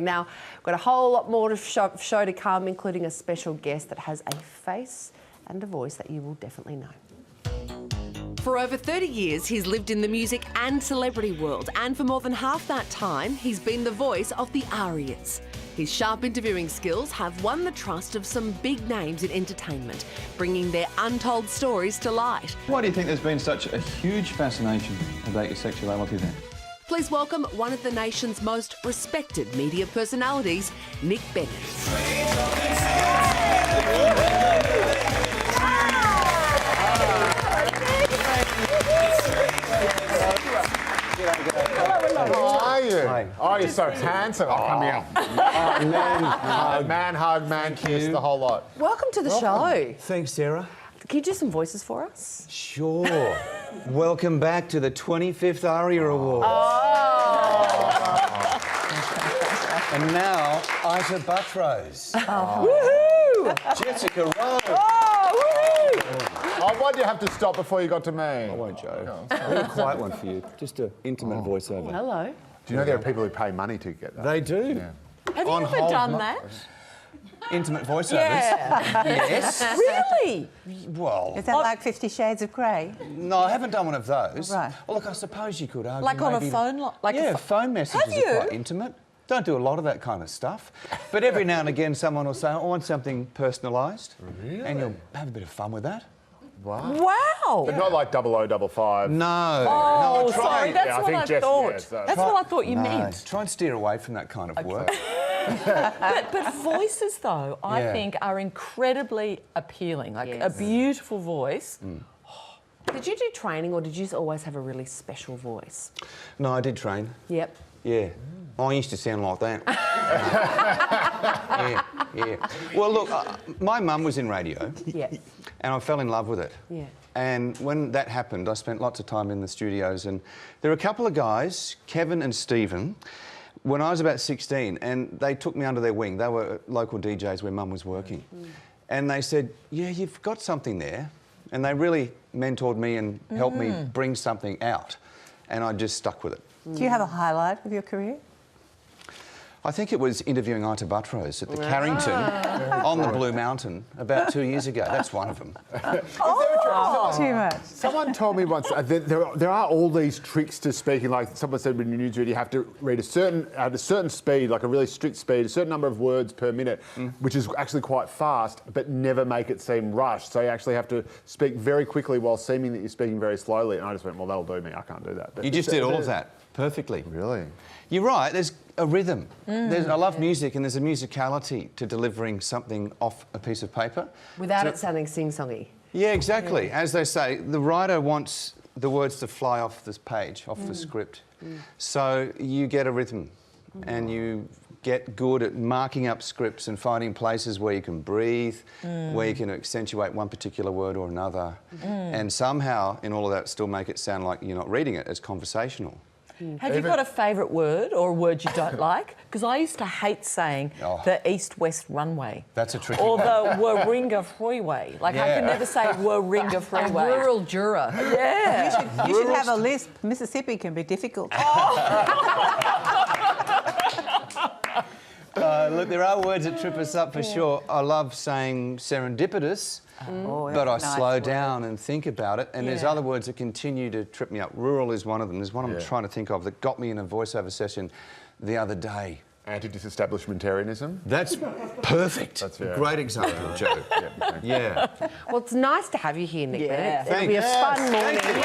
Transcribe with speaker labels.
Speaker 1: Now, we've got a whole lot more to show to come, including a special guest that has a face and a voice that you will definitely know.
Speaker 2: For over 30 years, he's lived in the music and celebrity world, and for more than half that time, he's been the voice of the Arias. His sharp interviewing skills have won the trust of some big names in entertainment, bringing their untold stories to light.
Speaker 3: Why do you think there's been such a huge fascination about your sexuality then?
Speaker 2: Please welcome one of the nation's most respected media personalities, Nick Bennett.
Speaker 4: How are you? Hi. Oh, you're so handsome. Oh, come here. Man hug, man kiss, the whole lot.
Speaker 1: Welcome to the show.
Speaker 5: Thanks, Sarah.
Speaker 1: Can you do some voices for us?
Speaker 5: Sure. Welcome back to the 25th ARIA Awards. And now, Ita Buttrose.
Speaker 1: Woohoo!
Speaker 5: Jessica Rose.
Speaker 4: Oh, why'd you have to stop before you got to me?
Speaker 5: I won't joke. A little quiet one for you. Just an intimate voiceover.
Speaker 1: Hello.
Speaker 4: Do you know there are people who pay money to get that?
Speaker 5: They do.
Speaker 4: Yeah.
Speaker 1: Have you ever done that?
Speaker 5: Intimate voiceovers?
Speaker 1: Yeah.
Speaker 5: Yes.
Speaker 1: Really?
Speaker 5: Well,
Speaker 6: Is that like 50 Shades of Grey?
Speaker 5: no, I haven't done one of those.
Speaker 6: Right.
Speaker 5: Well, look, I suppose you could argue
Speaker 1: Like on a
Speaker 5: maybe-
Speaker 1: phone?
Speaker 5: Phone messages
Speaker 1: Have you?
Speaker 5: are quite intimate. Don't do a lot of that kind of stuff. But every now and again, someone will say, I want something personalised.
Speaker 4: Really?
Speaker 5: And you'll have a bit of fun with that.
Speaker 4: Wow.
Speaker 1: Wow.
Speaker 4: But not like 0055.
Speaker 5: No.
Speaker 1: Oh,
Speaker 5: no, try
Speaker 1: sorry,
Speaker 5: and-
Speaker 1: that's
Speaker 4: Yeah, I
Speaker 1: what
Speaker 4: think
Speaker 1: I
Speaker 4: Jess-
Speaker 1: thought.
Speaker 4: yeah, so-
Speaker 1: That's what I thought you
Speaker 5: No,
Speaker 1: meant.
Speaker 5: try and steer away from that kind of work.
Speaker 7: But voices, though, I
Speaker 5: Yeah.
Speaker 7: think are incredibly appealing. Like
Speaker 1: Yes.
Speaker 7: a beautiful voice.
Speaker 1: Did you do training or did you always have a really special voice?
Speaker 5: No, I did train.
Speaker 1: Yep.
Speaker 5: Yeah. I used to sound like that. yeah. Well, look, my mum was in radio.
Speaker 1: Yeah.
Speaker 5: And I fell in love with it.
Speaker 1: Yeah.
Speaker 5: And when that happened, I spent lots of time in the studios, and there were a couple of guys, Kevin and Stephen, when I was about 16, and they took me under their wing. They were local DJs where Mum was working. And they said, yeah, you've got something there. And they really mentored me and helped me bring something out. And I just stuck with it.
Speaker 6: Do you have a highlight of your career?
Speaker 5: I think it was interviewing Ita Buttrose at the Carrington on the Blue Mountain about 2 years ago. That's one of them.
Speaker 6: Too much.
Speaker 4: Someone told me once there are all these tricks to speaking. Like someone said when you newsread, you have to read at a certain speed, like a really strict speed, a certain number of words per minute, which is actually quite fast, but never make it seem rushed. So you actually have to speak very quickly while seeming that you're speaking very slowly. And I just went, well, that'll do me. I can't do that. But
Speaker 5: You just did all of that perfectly.
Speaker 4: Really?
Speaker 5: You're right, there's a rhythm. I love music, and there's a musicality to delivering something off a piece of paper.
Speaker 1: Without it sounding sing-songy.
Speaker 5: Yeah, exactly. As they say, the writer wants the words to fly off this page, off the script. So you get a rhythm, and you get good at marking up scripts and finding places where you can breathe, where you can accentuate one particular word or another, and somehow, in all of that, still make it sound like you're not reading it as conversational.
Speaker 7: Have you got a favourite word or a word you don't like? Because I used to hate saying the east-west runway.
Speaker 5: That's a tricky
Speaker 7: Or
Speaker 5: one.
Speaker 7: the Warringah Freeway. Like, I can never say Warringah Freeway.
Speaker 1: Rural juror.
Speaker 7: Yeah.
Speaker 6: You should have a lisp. Mississippi can be difficult.
Speaker 5: Look, there are words that trip us up for sure. I love saying serendipitous, but I slow down and think about it. And there's other words that continue to trip me up. Rural is one of them. There's one I'm trying to think of that got me in a voiceover session the other day.
Speaker 4: Anti-disestablishmentarianism?
Speaker 5: That's perfect.
Speaker 4: That's fair.
Speaker 5: Great example, Joe. Yeah.
Speaker 1: Well, it's nice to have you here, Nick Bennett. It'll
Speaker 5: Thanks.
Speaker 1: be a fun morning.
Speaker 5: Thank you.